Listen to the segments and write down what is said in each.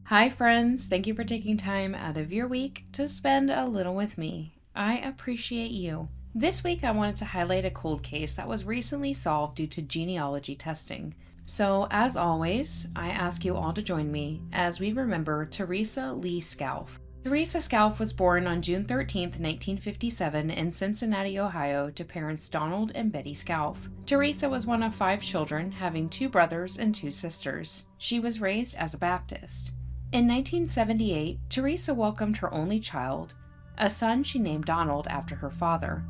Hi, friends. Thank you for taking time out of your week to spend a little with me. I appreciate you. This week, I wanted to highlight a cold case that was recently solved due to genealogy testing. So, as always, I ask you all to join me as we remember Teresa Lee Scalf. Teresa Scalf was born on June 13th, 1957 in Cincinnati, Ohio to parents Donald and Betty Scalf. Teresa was one of 5 children, having 2 brothers and 2 sisters. She was raised as a Baptist. In 1978, Teresa welcomed her only child, a son she named Donald after her father.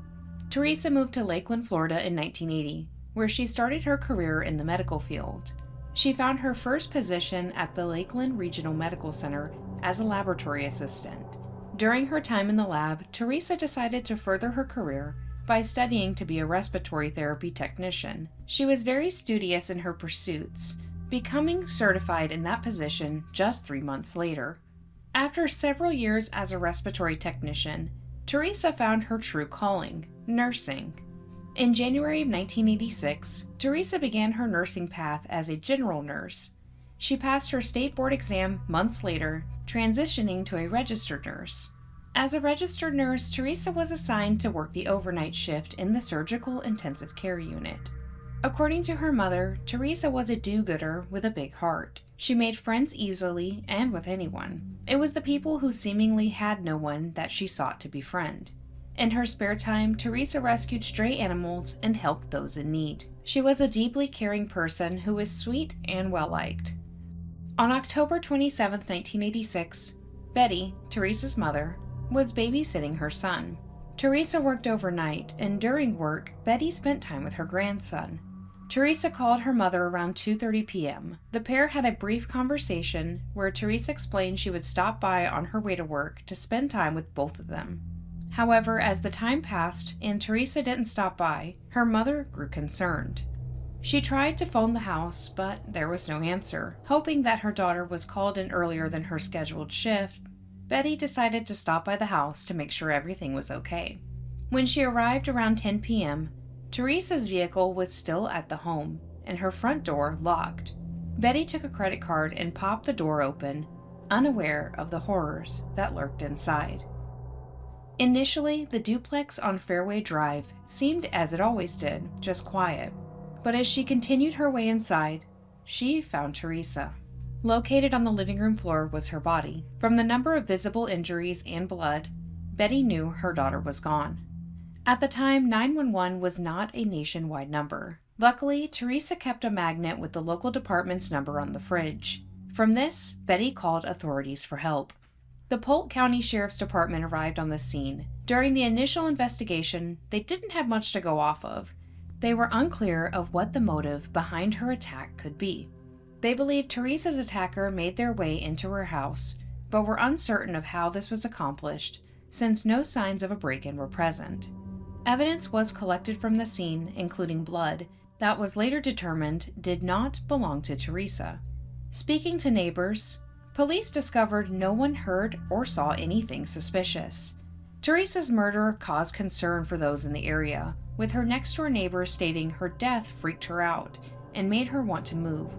Teresa moved to Lakeland, Florida in 1980, where she started her career in the medical field. She found her first position at the Lakeland Regional Medical Center as a laboratory assistant. During her time in the lab, Teresa decided to further her career by studying to be a respiratory therapy technician. She was very studious in her pursuits, becoming certified in that position just 3 months later. After several years as a respiratory technician, Teresa found her true calling, nursing. In January of 1986, Teresa began her nursing path as a general nurse. She passed her state board exam months later, transitioning to a registered nurse. As a registered nurse, Teresa was assigned to work the overnight shift in the surgical intensive care unit. According to her mother, Teresa was a do-gooder with a big heart. She made friends easily and with anyone. It was the people who seemingly had no one that she sought to befriend. In her spare time, Teresa rescued stray animals and helped those in need. She was a deeply caring person who was sweet and well-liked. On October 27, 1986, Betty, Teresa's mother, was babysitting her son. Teresa worked overnight, and during work, Betty spent time with her grandson. Teresa called her mother around 2:30 p.m. The pair had a brief conversation where Teresa explained she would stop by on her way to work to spend time with both of them. However, as the time passed and Teresa didn't stop by, her mother grew concerned. She tried to phone the house, but there was no answer. Hoping that her daughter was called in earlier than her scheduled shift, Betty decided to stop by the house to make sure everything was okay. When she arrived around 10 p.m., Teresa's vehicle was still at the home, and her front door locked. Betty took a credit card and popped the door open, unaware of the horrors that lurked inside. Initially, the duplex on Fairway Drive seemed as it always did, just quiet. But as she continued her way inside, she found Teresa. Located on the living room floor was her body. From the number of visible injuries and blood, Betty knew her daughter was gone. At the time, 911 was not a nationwide number. Luckily, Teresa kept a magnet with the local department's number on the fridge. From this, Betty called authorities for help. The Polk County Sheriff's Department arrived on the scene. During the initial investigation, they didn't have much to go off of. They were unclear of what the motive behind her attack could be. They believed Teresa's attacker made their way into her house, but were uncertain of how this was accomplished, since no signs of a break-in were present. Evidence was collected from the scene, including blood, that was later determined did not belong to Teresa. Speaking to neighbors, police discovered no one heard or saw anything suspicious. Teresa's murder caused concern for those in the area, with her next-door neighbor stating her death freaked her out and made her want to move,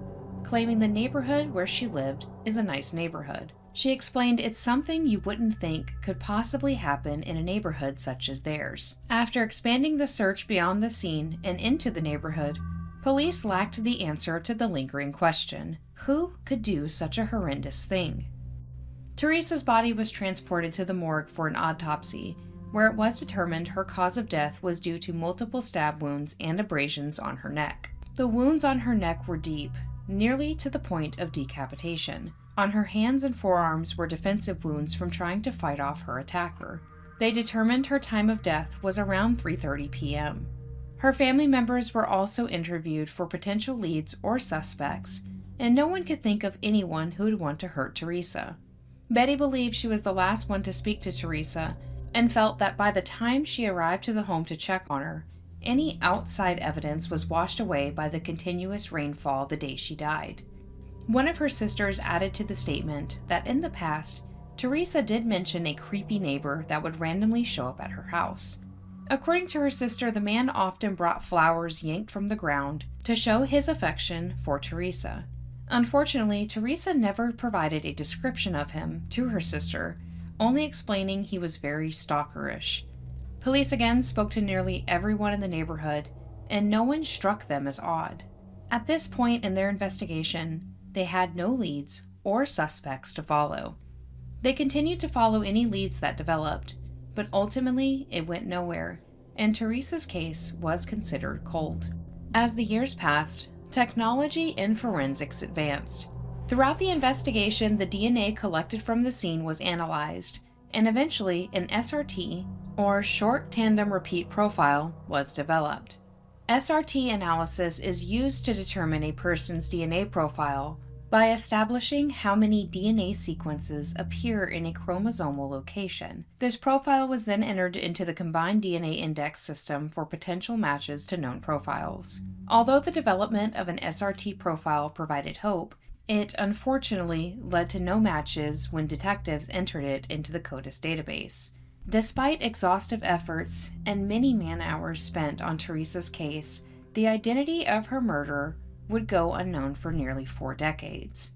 claiming the neighborhood where she lived is a nice neighborhood. She explained it's something you wouldn't think could possibly happen in a neighborhood such as theirs. After expanding the search beyond the scene and into the neighborhood, police lacked the answer to the lingering question: who could do such a horrendous thing? Teresa's body was transported to the morgue for an autopsy, where it was determined her cause of death was due to multiple stab wounds and abrasions on her neck. The wounds on her neck were deep, nearly to the point of decapitation. On her hands and forearms were defensive wounds from trying to fight off her attacker. They determined her time of death was around 3:30 p.m. Her family members were also interviewed for potential leads or suspects, and no one could think of anyone who would want to hurt Teresa. Betty believed she was the last one to speak to Teresa, and felt that by the time she arrived to the home to check on her, any outside evidence was washed away by the continuous rainfall the day she died. One of her sisters added to the statement that in the past, Teresa did mention a creepy neighbor that would randomly show up at her house. According to her sister, the man often brought flowers yanked from the ground to show his affection for Teresa. Unfortunately, Teresa never provided a description of him to her sister, only explaining he was very stalkerish. Police again spoke to nearly everyone in the neighborhood, and no one struck them as odd. At this point in their investigation, they had no leads or suspects to follow. They continued to follow any leads that developed, but ultimately it went nowhere, and Teresa's case was considered cold. As the years passed, technology in forensics advanced. Throughout the investigation, the DNA collected from the scene was analyzed, and eventually an SRT, or short tandem repeat profile, was developed. SRT analysis is used to determine a person's DNA profile by establishing how many DNA sequences appear in a chromosomal location. This profile was then entered into the combined DNA index system for potential matches to known profiles. Although the development of an SRT profile provided hope, it unfortunately led to no matches when detectives entered it into the CODIS database. Despite exhaustive efforts and many man-hours spent on Teresa's case, the identity of her murderer would go unknown for nearly 4 decades.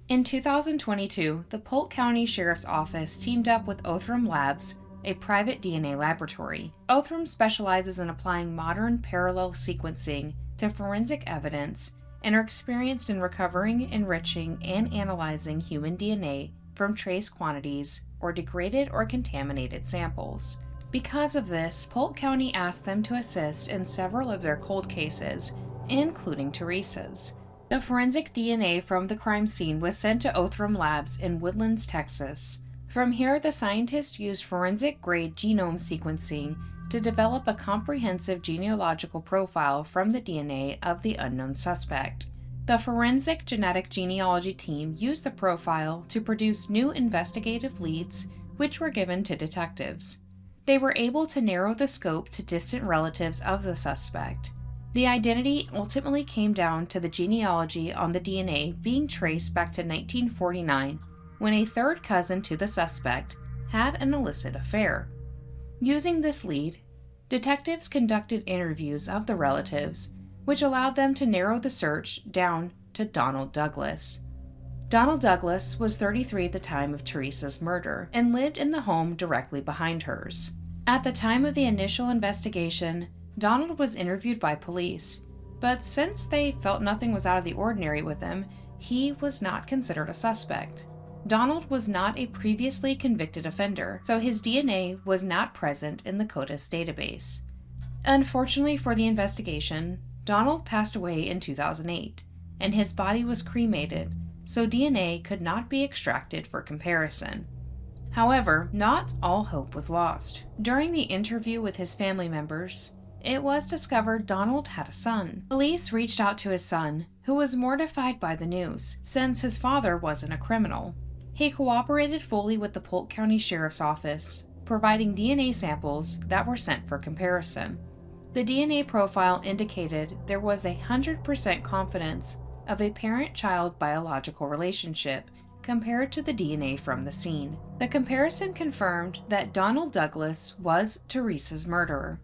In 2022, the Polk County Sheriff's Office teamed up with Othram Labs, a private DNA laboratory. Othram specializes in applying modern parallel sequencing to forensic evidence and are experienced in recovering, enriching, and analyzing human DNA from trace quantities or degraded or contaminated samples. Because of this, Polk County asked them to assist in several of their cold cases, including Teresa's. The forensic DNA from the crime scene was sent to Othram Labs in Woodlands, Texas. From here, the scientists used forensic-grade genome sequencing to develop a comprehensive genealogical profile from the DNA of the unknown suspect. The forensic genetic genealogy team used the profile to produce new investigative leads, which were given to detectives. They were able to narrow the scope to distant relatives of the suspect. The identity ultimately came down to the genealogy on the DNA being traced back to 1949, when a third cousin to the suspect had an illicit affair. Using this lead, detectives conducted interviews of the relatives, which allowed them to narrow the search down to Donald Douglas. Donald Douglas was 33 at the time of Teresa's murder and lived in the home directly behind hers. At the time of the initial investigation, Donald was interviewed by police, but since they felt nothing was out of the ordinary with him, he was not considered a suspect. Donald was not a previously convicted offender, so his DNA was not present in the CODIS database. Unfortunately for the investigation, Donald passed away in 2008, and his body was cremated, so DNA could not be extracted for comparison. However, not all hope was lost. During the interview with his family members, it was discovered Donald had a son. Police reached out to his son, who was mortified by the news, since his father wasn't a criminal. He cooperated fully with the Polk County Sheriff's Office, providing DNA samples that were sent for comparison. The DNA profile indicated there was 100% confidence of a parent-child biological relationship compared to the DNA from the scene. The comparison confirmed that Donald Douglas was Teresa's murderer.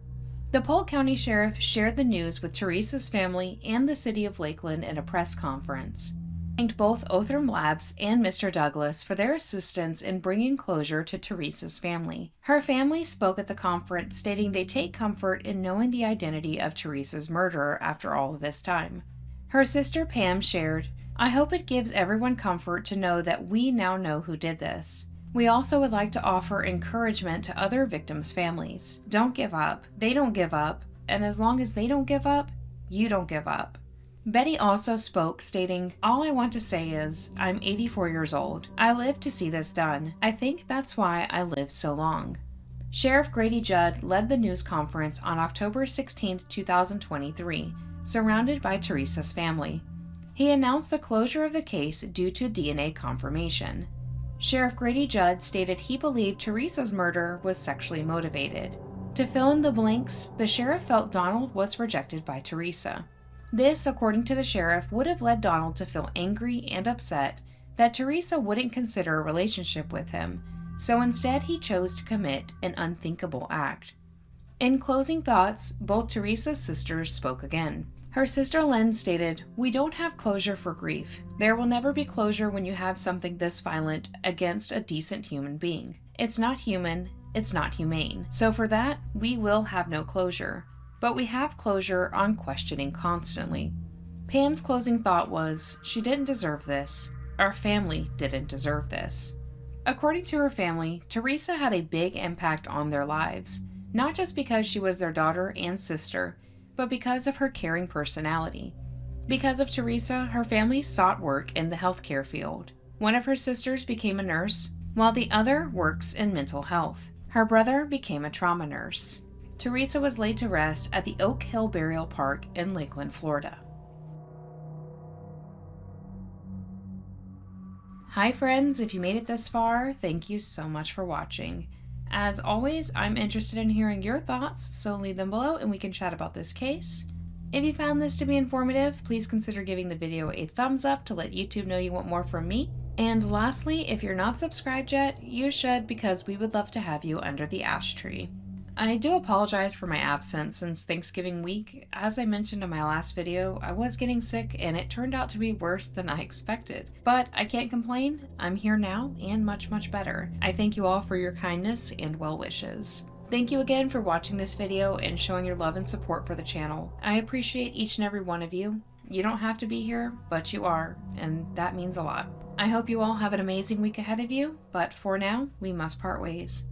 The Polk County Sheriff shared the news with Teresa's family and the city of Lakeland in a press conference. Thanked both Othram Labs and Mr. Douglas for their assistance in bringing closure to Teresa's family. Her family spoke at the conference, stating they take comfort in knowing the identity of Teresa's murderer after all of this time. Her sister Pam shared, "I hope it gives everyone comfort to know that we now know who did this. We also would like to offer encouragement to other victims' families. Don't give up. They don't give up. And as long as they don't give up, you don't give up." Betty also spoke, stating, "All I want to say is, I'm 84 years old. I lived to see this done. I think that's why I lived so long." Sheriff Grady Judd led the news conference on October 16, 2023, surrounded by Teresa's family. He announced the closure of the case due to DNA confirmation. Sheriff Grady Judd stated he believed Teresa's murder was sexually motivated. To fill in the blanks, the sheriff felt Donald was rejected by Teresa. This, according to the sheriff, would have led Donald to feel angry and upset that Teresa wouldn't consider a relationship with him, so instead he chose to commit an unthinkable act. In closing thoughts, both Teresa's sisters spoke again. Her sister Len stated, "We don't have closure for grief. There will never be closure when you have something this violent against a decent human being. It's not human, it's not humane. So for that, we will have no closure. But we have closure on questioning constantly." Pam's closing thought was, "She didn't deserve this. Our family didn't deserve this." According to her family, Teresa had a big impact on their lives, not just because she was their daughter and sister, but because of her caring personality. Because of Teresa, her family sought work in the healthcare field. One of her sisters became a nurse, while the other works in mental health. Her brother became a trauma nurse. Teresa was laid to rest at the Oak Hill Burial Park in Lakeland, Florida. Hi friends, if you made it this far, thank you so much for watching. As always, I'm interested in hearing your thoughts, so leave them below and we can chat about this case. If you found this to be informative, please consider giving the video a thumbs up to let YouTube know you want more from me. And lastly, if you're not subscribed yet, you should, because we would love to have you under the ash tree. I do apologize for my absence since Thanksgiving week. As I mentioned in my last video, I was getting sick and it turned out to be worse than I expected. But I can't complain. I'm here now and much better. I thank you all for your kindness and well wishes. Thank you again for watching this video and showing your love and support for the channel. I appreciate each and every one of you. You don't have to be here, but you are, and that means a lot. I hope you all have an amazing week ahead of you, but for now, we must part ways.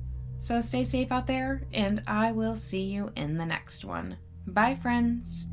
So stay safe out there, and I will see you in the next one. Bye, friends.